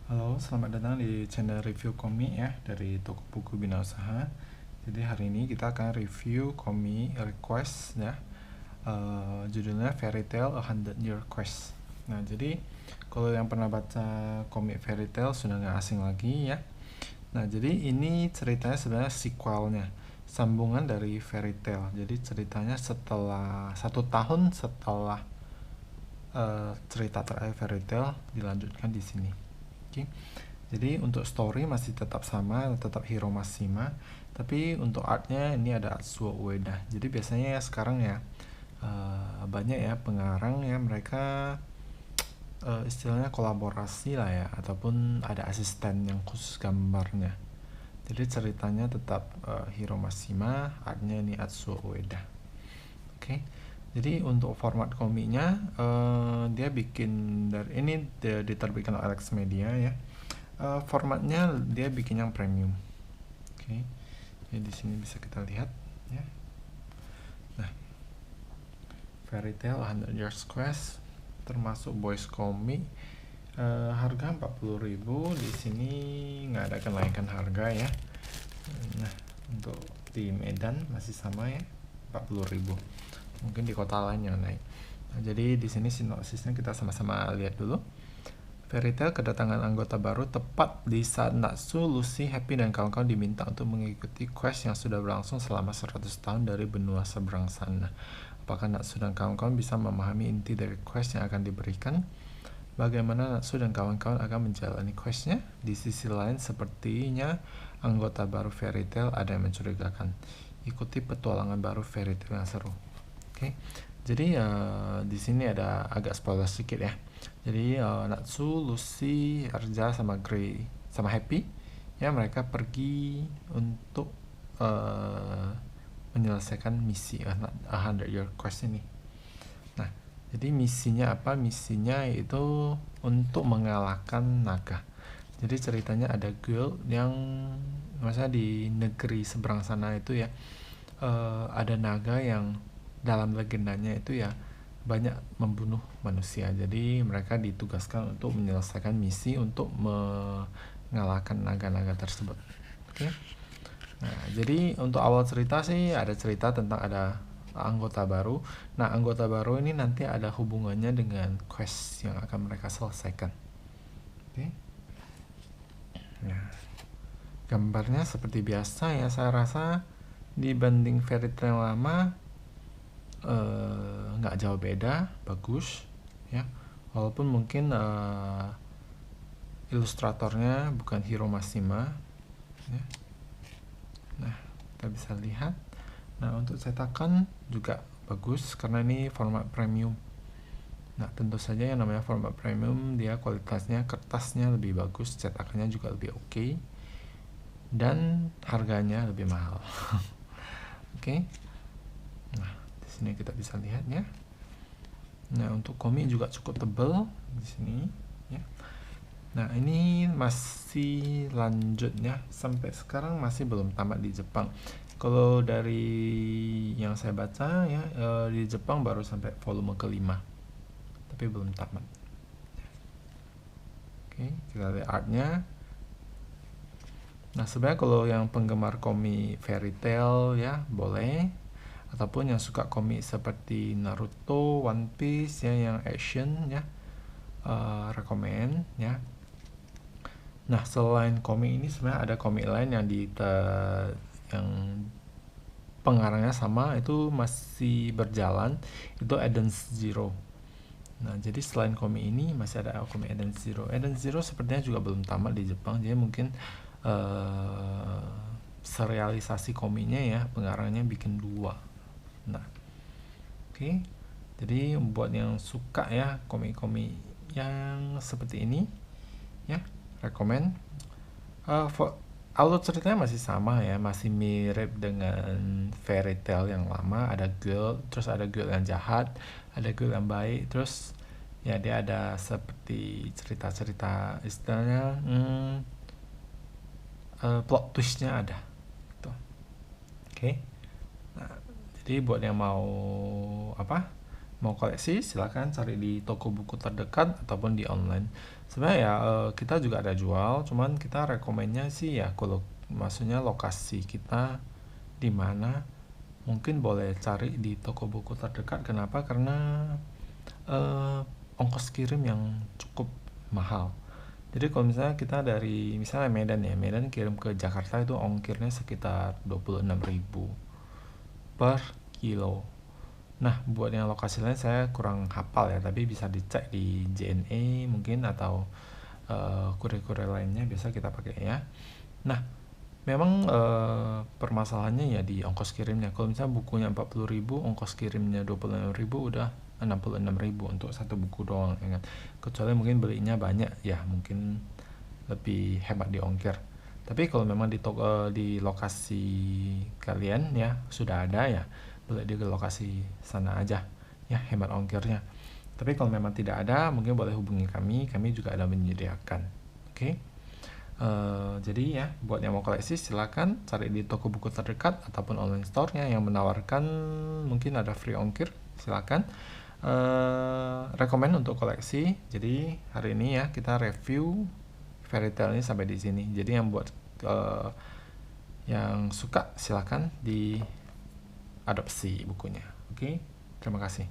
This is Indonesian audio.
Halo, selamat datang di channel review komik ya dari toko buku Bina Usaha. Jadi hari ini kita akan review komik request ya. Judulnya Fairy Tail A Hundred Year Quest. Nah, jadi kalau yang pernah baca komik Fairy Tail sudah nggak asing lagi ya. Nah, jadi ini ceritanya sebenarnya sequelnya, sambungan dari Fairy Tail. Jadi ceritanya setelah 1 tahun setelah cerita terakhir Fairy Tail dilanjutkan di sini. Oke. Jadi untuk story masih tetap sama, tetap Hiro Mashima, tapi untuk artnya ini ada Atsuo Ueda. Jadi biasanya ya sekarang ya banyak ya pengarang ya mereka istilahnya kolaborasi lah ya, ataupun ada asisten yang khusus gambarnya. Jadi ceritanya tetap Hiro Mashima, artnya ini Atsuo Ueda. Oke. Jadi untuk format komiknya dia bikin dari ini diterbitkan oleh Alex Media ya. Formatnya dia bikin yang premium. Oke. Jadi di sini bisa kita lihat ya. Nah, Fairy Tail 100 Years Quest termasuk boys comic. Harga 40.000, di sini nggak ada kenaikan harga ya. Nah, untuk di Medan masih sama ya, 40.000. Mungkin di kota lain yang naik. Nah, jadi di sini sinopsisnya kita sama-sama lihat dulu. Fairy Tail kedatangan anggota baru tepat di saat Natsu, Lucy, Happy, dan kawan-kawan diminta untuk mengikuti quest yang sudah berlangsung selama 100 tahun dari benua seberang sana. Apakah Natsu dan kawan-kawan bisa memahami inti dari quest yang akan diberikan? Bagaimana Natsu dan kawan-kawan akan menjalani questnya? Di sisi lain, sepertinya anggota baru Fairy Tail ada yang mencurigakan. Ikuti petualangan baru Fairy Tail yang seru. Oke. Jadi di sini ada agak spoiler sedikit ya. Jadi Natsu, Lucy, Erja sama Grey sama Happy ya mereka pergi untuk menyelesaikan misi 100 Year Quest ini. Nah, jadi misinya apa? Misinya itu untuk mengalahkan naga. Jadi ceritanya ada girl yang masa di negeri seberang sana itu ya ada naga yang dalam legendanya itu ya banyak membunuh manusia. Jadi mereka ditugaskan untuk menyelesaikan misi untuk mengalahkan naga-naga tersebut. Oke. Nah, jadi untuk awal cerita sih ada cerita tentang ada anggota baru. Nah, anggota baru ini nanti ada hubungannya dengan quest yang akan mereka selesaikan. Oke. Nah, gambarnya seperti biasa ya, saya rasa dibanding Fairy Tail yang lama nggak jauh beda, bagus ya, walaupun mungkin ilustratornya bukan Hiro Mashima ya. Nah, kita bisa lihat. Nah, untuk cetakan juga bagus karena ini format premium. Nah, tentu saja yang namanya format premium dia kualitasnya kertasnya lebih bagus, cetakannya juga lebih oke, dan harganya lebih mahal. Oke. Nah, di sini kita bisa lihat ya. Nah, untuk komik juga cukup tebal di sini ya. Nah, ini masih lanjut ya. Sampai sekarang masih belum tamat di Jepang. Kalau dari yang saya baca ya, di Jepang baru sampai volume kelima. Tapi belum tamat. Oke, kita lihat artnya. Nah, sebenarnya kalau yang penggemar komik Fairy Tail ya, boleh. Ataupun yang suka komik seperti Naruto, One Piece ya, yang action ya, rekomen ya. Nah, selain komik ini sebenarnya ada komik lain yang yang pengarangnya sama, itu masih berjalan, itu Eden's Zero. Nah, jadi selain komik ini masih ada komik Eden's Zero. Eden's Zero sepertinya juga belum tamat di Jepang, jadi mungkin serialisasi komiknya ya, pengarangnya bikin 2. Nah, oke. Jadi buat yang suka ya komik-komik yang seperti ini ya, rekomen. Alur ceritanya masih sama ya, masih mirip dengan Fairy Tail yang lama. Ada girl, terus ada girl yang jahat, ada girl yang baik, terus ya dia ada seperti cerita-cerita istilahnya plot twistnya ada gitu. Oke. Nah, jadi buat yang mau mau koleksi silahkan cari di toko buku terdekat ataupun di online. Sebenarnya ya kita juga ada jual, cuman kita rekomennya sih ya kalau maksudnya lokasi kita di mana mungkin boleh cari di toko buku terdekat. Kenapa? Karena eh, ongkos kirim yang cukup mahal. Jadi kalau misalnya kita dari misalnya Medan ya, Medan kirim ke Jakarta itu ongkirnya sekitar 26.000 per kilo. Nah, buat yang lokasi lain saya kurang hafal ya, tapi bisa dicek di JNE mungkin atau kurir-kurir lainnya biasa kita pakai ya. Nah, memang permasalahannya ya di ongkos kirimnya. Kalau misalnya bukunya 40.000, ongkos kirimnya 26.000 udah 66.000 untuk satu buku doang ya kan. Kecuali mungkin belinya banyak ya, mungkin lebih hemat di ongkir. Tapi kalau memang di lokasi kalian ya sudah ada ya, boleh di lokasi sana aja ya, hemat ongkirnya. Tapi kalau memang tidak ada, mungkin boleh hubungi kami juga ada menyediakan. Oke. Jadi ya, buat yang mau koleksi silakan cari di toko buku terdekat ataupun online store-nya yang menawarkan mungkin ada free ongkir, silakan. Rekomen untuk koleksi. Jadi hari ini ya kita review fairy tale ini sampai di sini. Jadi yang buat yang suka silakan diadopsi bukunya. Oke, terima kasih.